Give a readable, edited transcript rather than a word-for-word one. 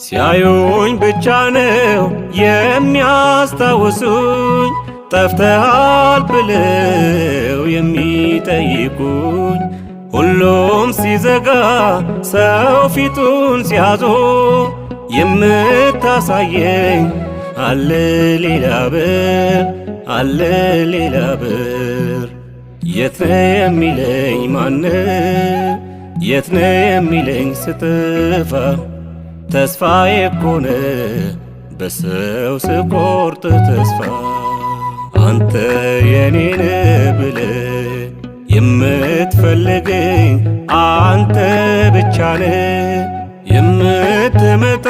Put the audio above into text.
ሲያዩኝ ብቻ ነው የሚያስታውሱኝ ጠፍተሃል ብለው የሚጠይቁኝ ሁሉም ሲዘጋ ሰው ፊቱን ሲያዞር የምታሳየኝ አለ ሌላ በር አለ ሌላ በር የት ነህ የሚለኝ ማነው የት ነህ የሚለኝ ስጠፋ ተስፋዬ እኮ ነህ በሰው ስቆርጥ ተስፋ አንተ የኔ ነህ ብለህ የምትፈልገኝ አንተ ብቻ ነህ የምትመጣ